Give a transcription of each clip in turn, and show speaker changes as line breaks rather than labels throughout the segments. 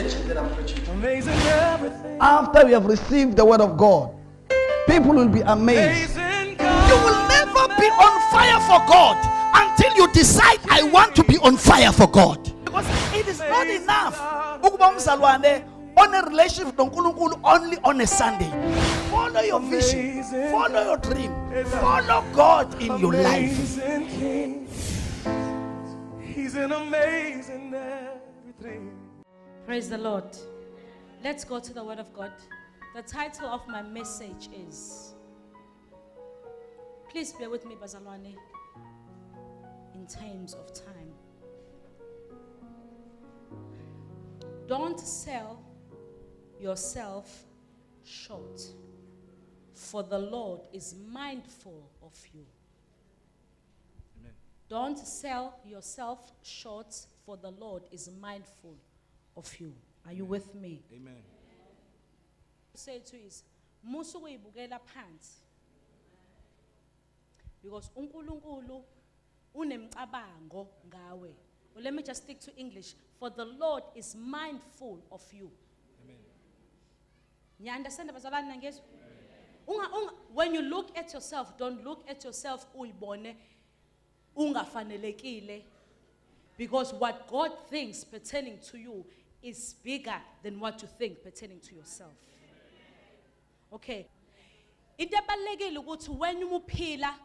message that I'm preaching.
Amazing everything.
After we have received the word of God, people will be amazed.
Amazing
You will never be on fire for God until you decide I want to be on fire for God.
Because it is not enough ukuba umzalwane on a relationship with uNkulunkulu only on a Sunday. Follow your vision, follow your dream, follow God in your life.
Amazing King. He's an amazing everything.
Praise the Lord. Let's go to the Word of God. The title of my message is, please bear with me, Bazalwane, in terms of time. Don't sell yourself short, for the Lord is mindful of you.
Amen.
Don't sell yourself short, for the Lord is mindful of you. Are you with me?
Amen.
Say to is musu kuyibukela phansi, because uNkulunkulu unemcabango ngawe. Well, let me just stick to English. For the Lord is mindful of you.
Amen.
You understand? When you look at yourself, don't look at yourself uyibone ungafanelekile, because what God thinks pertaining to you is bigger than what you think pertaining to yourself. Okay. Into ebalekile ukuthi when uphila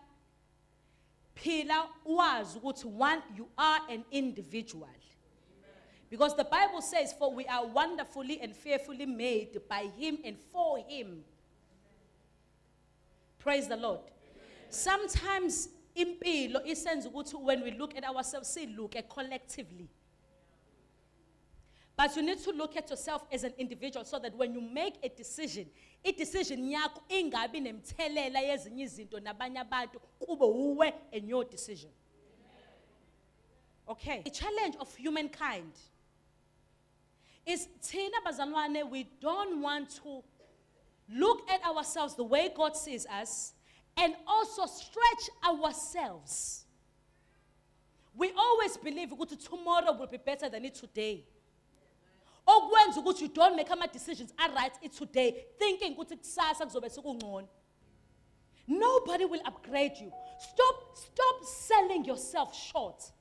wazi ukuthi one, you are an individual. Because the Bible says, for we are wonderfully and fearfully made by Him and for Him. Praise the Lord. Sometimes impilo isenza ukuthi when we look at ourselves, look at collectively. But you need to look at yourself as an individual so that when you make a decision yakho ingabi nemthelela yezinye izinto nabanye abantu kube uwe and your decision. Okay. The challenge of humankind is thina bazalwane, we don't want to look at ourselves the way God sees us and also stretch ourselves. We always believe that tomorrow will be better than it today. Or when you don't make decisions right it today, thinking nobody will upgrade you. Stop selling yourself short.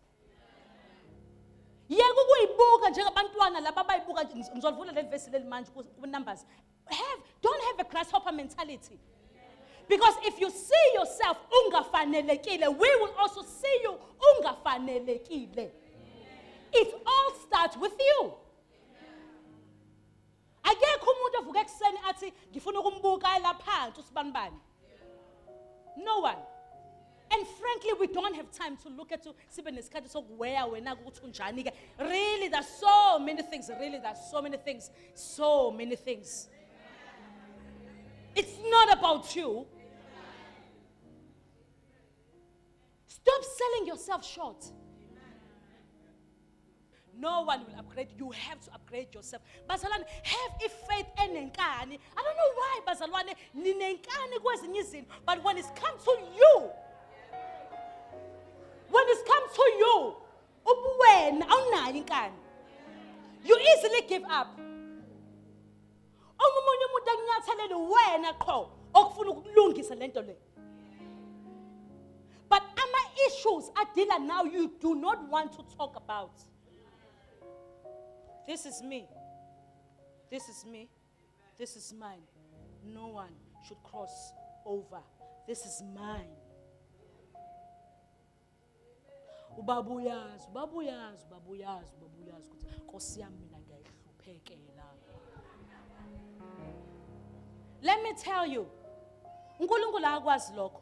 Numbers. Don't have a grasshopper mentality. Because if you see yourself ungafanelekile, we will also see you ungafanelekile. It all starts with you. No one. And frankly, we don't have time to look at really, there's so many things. So many things. It's not about you. Stop selling yourself short. No one will upgrade. You have to upgrade yourself. Bazalwane, have a faith enenkani. I don't know why, bazalwane, ninenkani kwezinye izinto, but when it's come to you, ubuwena awunayo inkani. You easily give up. Omunye umuntu akunyathelele wena qho okufuna ukulungisa lento le. But issues adila now you do not want to talk about. This is me. This is me. This is mine. No one should cross over. This is mine. Ubabuyazi. Let me tell you, uNkulunkulu akwazi lokho.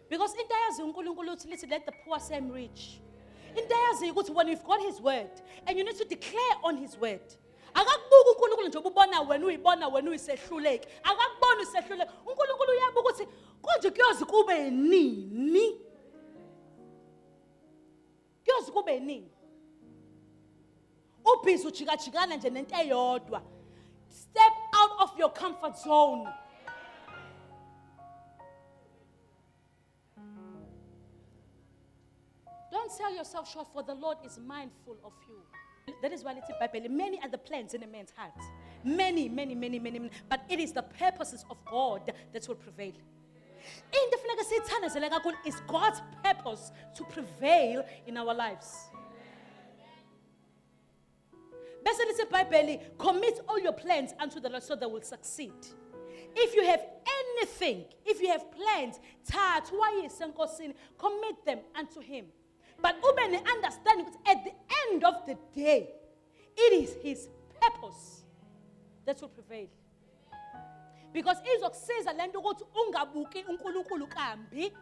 Because into yazi uNkulunkulu uthi let the poor say I'm rich. Into yazi ukuthi when you've got His word and you need to declare on His word. Akakubuka uNkulunkulu nje ubona wena uyisehluleki. Akakubona usehluleki. uNkulunkulu uyabuka ukuthi konje kuyoze kube nini? Kuyoze kube nini? Ubhizi ujikajikana nje nento eyodwa. Step out of your comfort zone. Don't sell yourself short, for the Lord is mindful of you. That is why it's in Bible. Many are the plans in a man's heart. Many, many, many, many, many. But it is the purposes of God that will prevail. Into funeka siyithandazele kakhulu is God's purpose to prevail in our lives. Bese lithi iBhayibheli, commit all your plans unto the Lord so they will succeed. If you have anything, if you have plans, commit them unto Him. But ube understanding at the end of the day, it is His purpose that will prevail. Because izokusiza lento ukuthi ungabuki uNkulunkulu kambi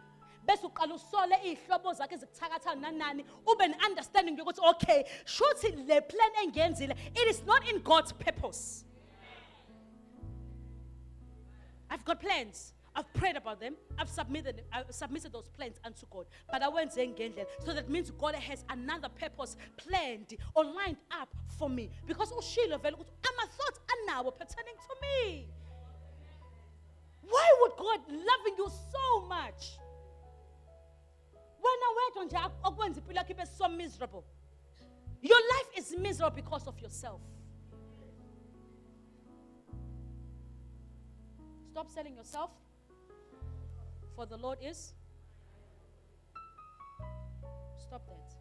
bese uqala usole izihlobo zakhe ezikuthakatha nanani ube understanding ukuthi okay shuthi le plan engenzile it is not in God's purpose. I've got plans. I've prayed about them. I've submitted those plans unto God. But I won't say ngendlela. So that means God has another purpose planned or lined up for me. Because ushilo vele ukuthi ama thoughts anawo pertaining to me. Why would God loving you so much? When I went on okwenza impilo yakho ibe so miserable. Your life is miserable because of yourself. Stop selling yourself. For the Lord is. Stop that.